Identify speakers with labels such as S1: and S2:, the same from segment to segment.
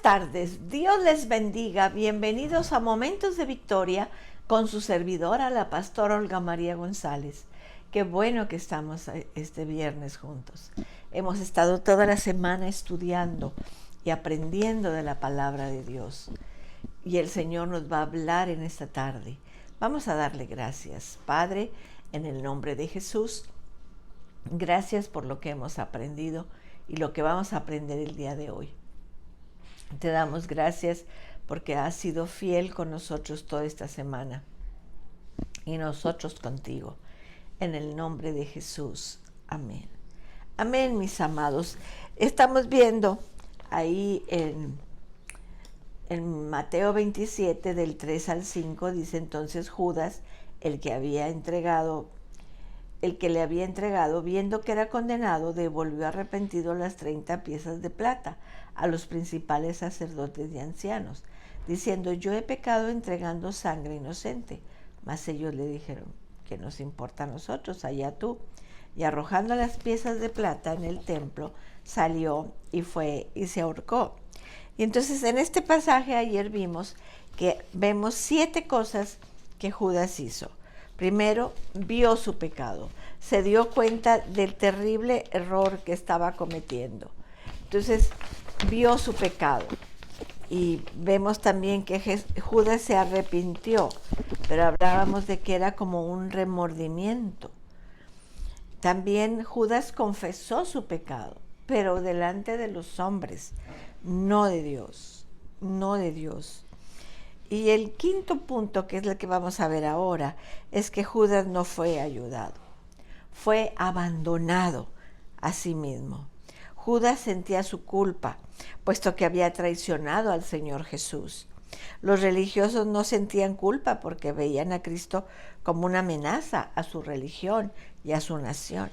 S1: tardes, Dios les bendiga, bienvenidos a Momentos de Victoria con su servidora, la pastora Olga María González. Qué bueno que estamos este viernes juntos. Hemos estado toda la semana estudiando y aprendiendo de la palabra de Dios. Y el Señor nos va a hablar en esta tarde. Vamos a darle gracias, Padre, en el nombre de Jesús. Gracias por lo que hemos aprendido y lo que vamos a aprender el día de hoy. Te damos gracias porque has sido fiel con nosotros toda esta semana y nosotros contigo. En el nombre de Jesús. Amén. Amén, mis amados. Estamos viendo ahí en Mateo 27, del 3 al 5, dice entonces Judas, el que le había entregado, viendo que era condenado, devolvió arrepentido las 30 piezas de plata a los principales sacerdotes y ancianos, diciendo: yo he pecado entregando sangre inocente. Mas ellos le dijeron: ¿qué nos importa a nosotros? Allá tú. Y arrojando las piezas de plata en el templo, salió y fue y se ahorcó. Y entonces en este pasaje ayer vemos 7 cosas que Judas hizo. Primero, vio su pecado, se dio cuenta del terrible error que estaba cometiendo. Entonces, vio su pecado. Y vemos también que Judas se arrepintió, pero hablábamos de que era como un remordimiento. También Judas confesó su pecado, pero delante de los hombres, no de Dios, no de Dios. Y el quinto punto, que es el que vamos a ver ahora, es que Judas no fue ayudado, fue abandonado a sí mismo. Judas sentía su culpa, puesto que había traicionado al Señor Jesús. Los religiosos no sentían culpa porque veían a Cristo como una amenaza a su religión y a su nación.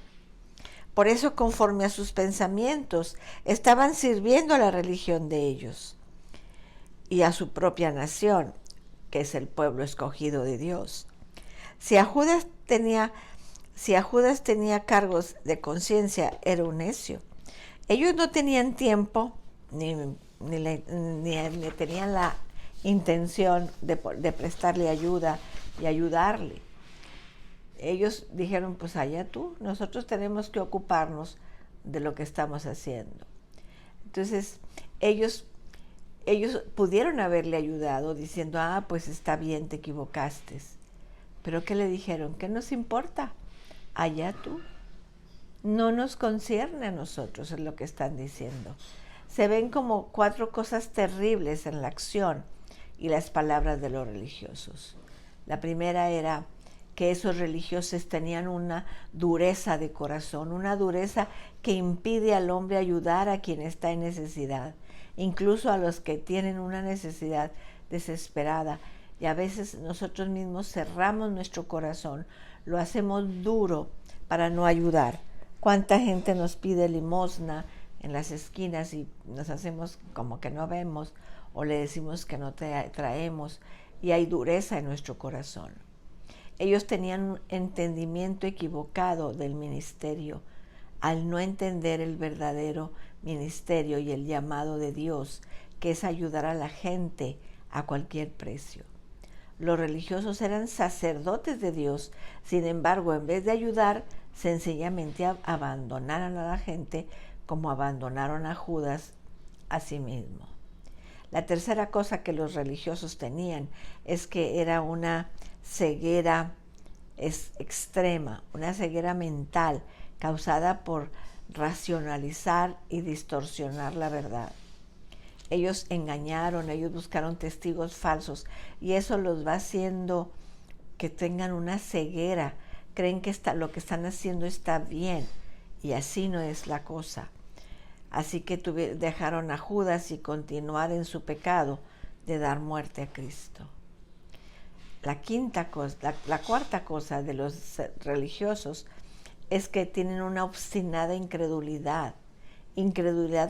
S1: Por eso, conforme a sus pensamientos, estaban sirviendo a la religión de ellos y a su propia nación, que es el pueblo escogido de Dios. Si a Judas tenía cargos de conciencia, era un necio. Ellos no tenían tiempo ni tenían la intención de prestarle ayuda y ayudarle. Ellos dijeron: pues allá tú, nosotros tenemos que ocuparnos de lo que estamos haciendo. Entonces ellos pudieron haberle ayudado diciendo: pues está bien, te equivocaste. Pero ¿qué le dijeron? ¿Qué nos importa? Allá tú. No nos concierne a nosotros, es lo que están diciendo. Se ven como 4 cosas terribles en la acción y las palabras de los religiosos. La primera era que esos religiosos tenían una dureza de corazón, una dureza que impide al hombre ayudar a quien está en necesidad, incluso a los que tienen una necesidad desesperada. Y a veces nosotros mismos cerramos nuestro corazón, lo hacemos duro para no ayudar. ¿Cuánta gente nos pide limosna en las esquinas y nos hacemos como que no vemos, o le decimos que no traemos, y hay dureza en nuestro corazón? Ellos tenían un entendimiento equivocado del ministerio, al no entender el verdadero ministerio y el llamado de Dios, que es ayudar a la gente a cualquier precio. Los religiosos eran sacerdotes de Dios, sin embargo, en vez de ayudar, sencillamente abandonaron a la gente como abandonaron a Judas a sí mismo. La tercera cosa que los religiosos tenían es que era una ceguera extrema, una ceguera mental causada por racionalizar y distorsionar la verdad. Ellos engañaron, ellos buscaron testigos falsos y eso los va haciendo que tengan una ceguera. Creen que lo que están haciendo está bien y así no es la cosa. Así que dejaron a Judas y continuar en su pecado de dar muerte a Cristo. La cuarta cosa de los religiosos es que tienen una obstinada incredulidad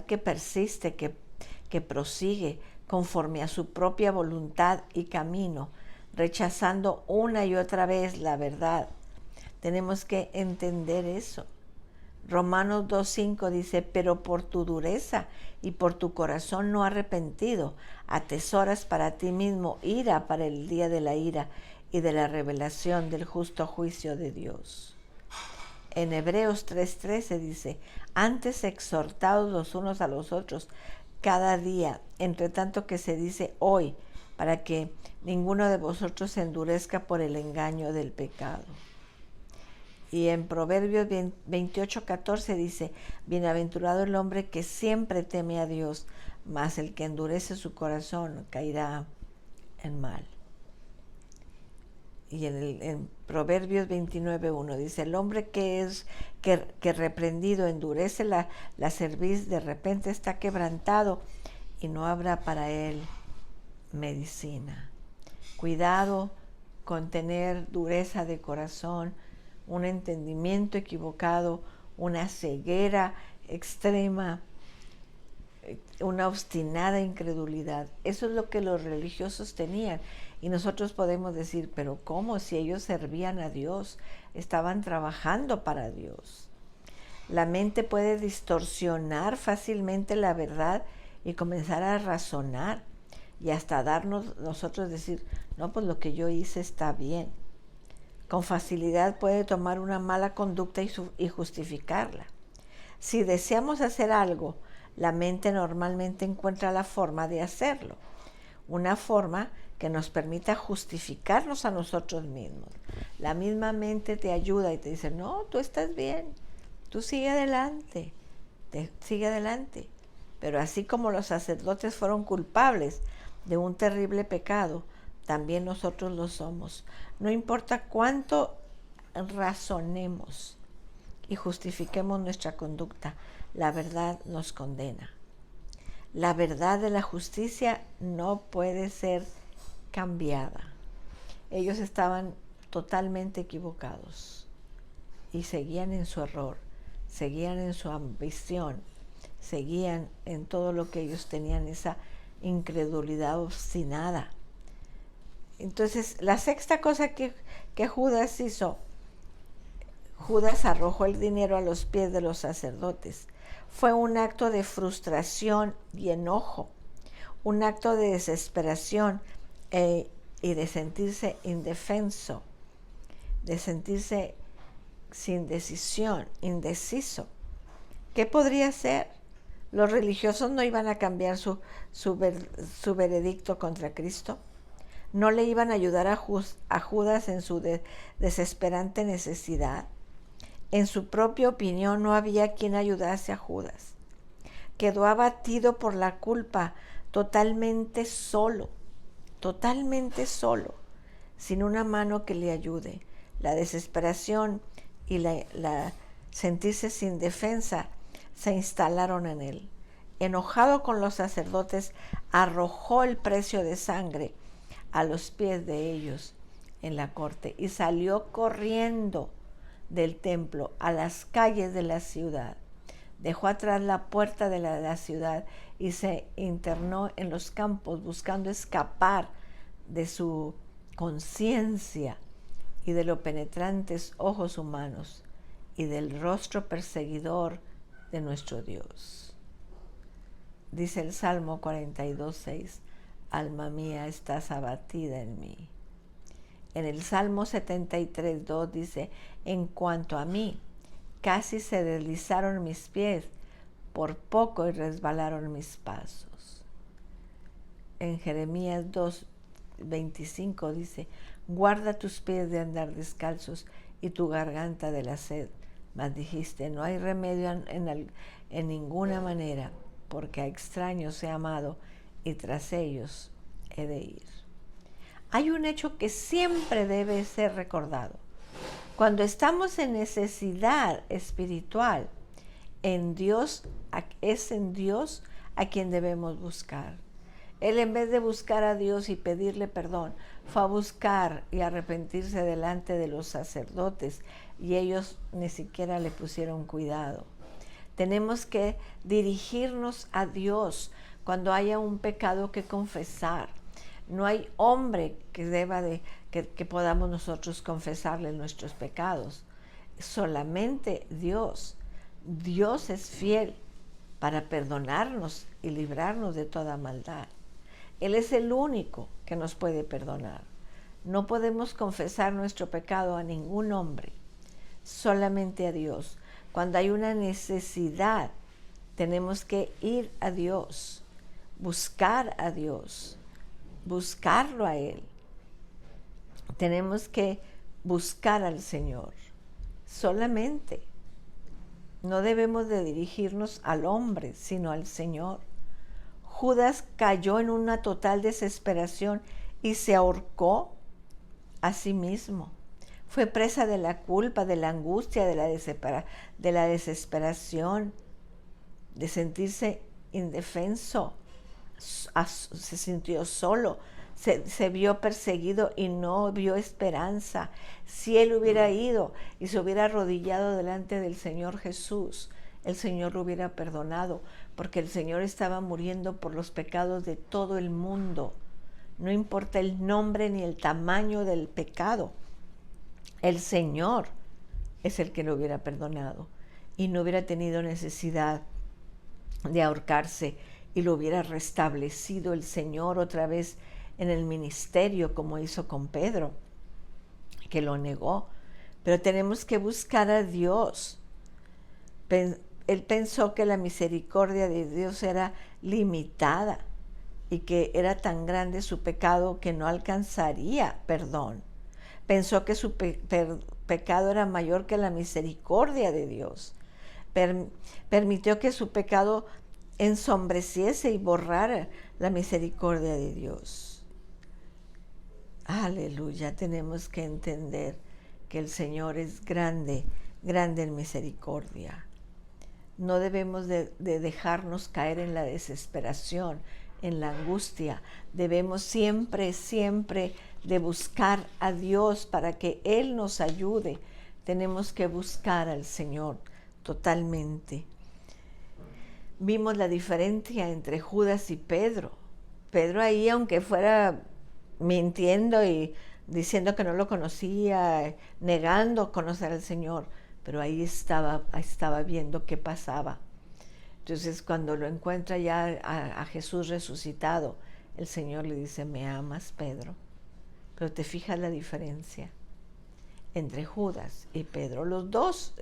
S1: que persiste, que prosigue conforme a su propia voluntad y camino, rechazando una y otra vez la verdad. Tenemos que entender eso. Romanos 2:5 dice, pero por tu dureza y por tu corazón no arrepentido, atesoras para ti mismo ira para el día de la ira y de la revelación del justo juicio de Dios. En Hebreos 3:13 dice, antes exhortados los unos a los otros cada día, entre tanto que se dice hoy, para que ninguno de vosotros se endurezca por el engaño del pecado. Y en Proverbios 28:14 dice, bienaventurado el hombre que siempre teme a Dios, mas el que endurece su corazón caerá en mal. Y en Proverbios 29:1 dice, el hombre que reprendido endurece la cerviz, de repente está quebrantado y no habrá para él medicina. Cuidado con tener dureza de corazón, un entendimiento equivocado, una ceguera extrema, una obstinada incredulidad. Eso es lo que los religiosos tenían. Y nosotros podemos decir, pero ¿cómo? Si ellos servían a Dios, estaban trabajando para Dios. La mente puede distorsionar fácilmente la verdad y comenzar a razonar y hasta darnos nosotros decir, no, pues lo que yo hice está bien. Con facilidad puede tomar una mala conducta y justificarla. Si deseamos hacer algo, la mente normalmente encuentra la forma de hacerlo, una forma que nos permita justificarnos a nosotros mismos. La misma mente te ayuda y te dice, no, tú estás bien, tú sigue adelante, sigue adelante. Pero así como los sacerdotes fueron culpables de un terrible pecado, también nosotros lo somos. No importa cuánto razonemos y justifiquemos nuestra conducta, la verdad nos condena. La verdad de la justicia no puede ser cambiada. Ellos estaban totalmente equivocados y seguían en su error, seguían en su ambición, seguían en todo lo que ellos tenían, esa incredulidad obstinada. Entonces, la sexta cosa que Judas hizo, Judas arrojó el dinero a los pies de los sacerdotes. Fue un acto de frustración y enojo, un acto de desesperación y de sentirse indefenso, de sentirse sin decisión, indeciso. ¿Qué podría hacer? Los religiosos no iban a cambiar su veredicto contra Cristo. No le iban a ayudar a Judas en su desesperante necesidad. En su propia opinión no había quien ayudase a Judas. Quedó abatido por la culpa, totalmente solo, sin una mano que le ayude. La desesperación y la sentirse sin defensa se instalaron en él. Enojado con los sacerdotes, arrojó el precio de sangre a los pies de ellos en la corte y salió corriendo del templo a las calles de la ciudad. Dejó atrás la puerta de la ciudad y se internó en los campos buscando escapar de su conciencia y de los penetrantes ojos humanos y del rostro perseguidor de nuestro Dios. Dice el Salmo 42:6, alma mía, estás abatida en mí. En el Salmo 73:2 dice, en cuanto a mí, casi se deslizaron mis pies, por poco y resbalaron mis pasos. En Jeremías 2:25 dice, guarda tus pies de andar descalzos y tu garganta de la sed. Mas dijiste, no hay remedio en ninguna manera, porque a extraños he amado y tras ellos he de ir. Hay un hecho que siempre debe ser recordado. Cuando estamos en necesidad espiritual, es en Dios a quien debemos buscar. Él, en vez de buscar a Dios y pedirle perdón, fue a buscar y arrepentirse delante de los sacerdotes y ellos ni siquiera le pusieron cuidado. Tenemos que dirigirnos a Dios cuando haya un pecado que confesar. No hay hombre que podamos nosotros confesarle nuestros pecados. Solamente Dios. Dios es fiel para perdonarnos y librarnos de toda maldad. Él es el único que nos puede perdonar. No podemos confesar nuestro pecado a ningún hombre, solamente a Dios. Cuando hay una necesidad, tenemos que ir a Dios, buscar a Dios, buscarlo a Él. Tenemos que buscar al Señor, solamente. No debemos de dirigirnos al hombre, sino al Señor. Judas cayó en una total desesperación y se ahorcó a sí mismo. Fue presa de la culpa, de la angustia, de la desesperación, de sentirse indefenso. Se sintió solo, se vio perseguido y no vio esperanza. Si él hubiera ido y se hubiera arrodillado delante del Señor Jesús, el Señor lo hubiera perdonado, porque el Señor estaba muriendo por los pecados de todo el mundo. No importa el nombre ni el tamaño del pecado, el Señor es el que lo hubiera perdonado y no hubiera tenido necesidad de ahorcarse, y lo hubiera restablecido el Señor otra vez en el ministerio, como hizo con Pedro, que lo negó. Pero tenemos que buscar a Dios. Él pensó que la misericordia de Dios era limitada y que era tan grande su pecado que no alcanzaría perdón. Pensó que su pecado era mayor que la misericordia de Dios. Permitió que su pecado ensombreciese y borrara la misericordia de Dios. Aleluya, tenemos que entender que el Señor es grande, grande en misericordia. No debemos de dejarnos caer en la desesperación, en la angustia. Debemos siempre, siempre de buscar a Dios para que Él nos ayude. Tenemos que buscar al Señor totalmente. Vimos la diferencia entre Judas y Pedro. Pedro ahí, aunque fuera mintiendo y diciendo que no lo conocía, negando conocer al Señor, pero ahí estaba viendo qué pasaba. Entonces, cuando lo encuentra ya a Jesús resucitado, el Señor le dice: ¿me amas, Pedro? Pero te fijas la diferencia entre Judas y Pedro. Los dos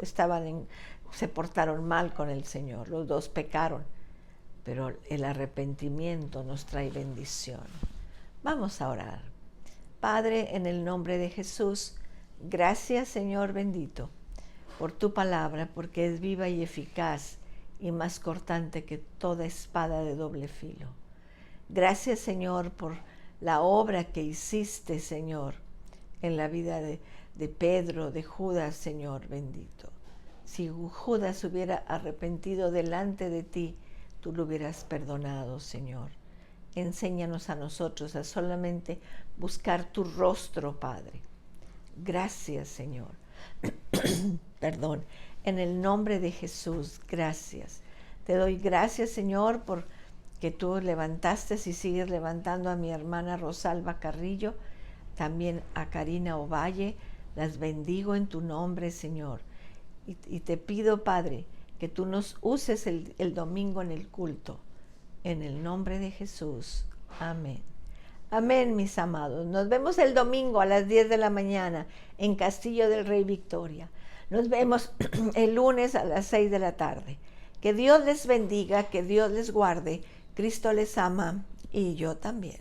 S1: se portaron mal con el Señor, los dos pecaron, pero el arrepentimiento nos trae bendición. Vamos a orar. Padre, en el nombre de Jesús, gracias, Señor bendito, por tu palabra, porque es viva y eficaz y más cortante que toda espada de doble filo. Gracias, Señor, por la obra que hiciste, Señor, en la vida de Pedro, de Judas, Señor bendito. Si Judas hubiera arrepentido delante de ti, tú lo hubieras perdonado, Señor. Enséñanos a nosotros a solamente buscar tu rostro, Padre. Gracias, Señor. Perdón. En el nombre de Jesús, gracias. Te doy gracias, Señor, por que tú levantaste y sigues levantando a mi hermana Rosalba Carrillo, también a Karina Ovalle. Las bendigo en tu nombre, Señor. Y te pido, Padre, que tú nos uses el domingo en el culto. En el nombre de Jesús. Amén. Amén, mis amados. Nos vemos el domingo a las 10 de la mañana en Castillo del Rey Victoria. Nos vemos el lunes a las 6 de la tarde. Que Dios les bendiga, que Dios les guarde. Cristo les ama y yo también.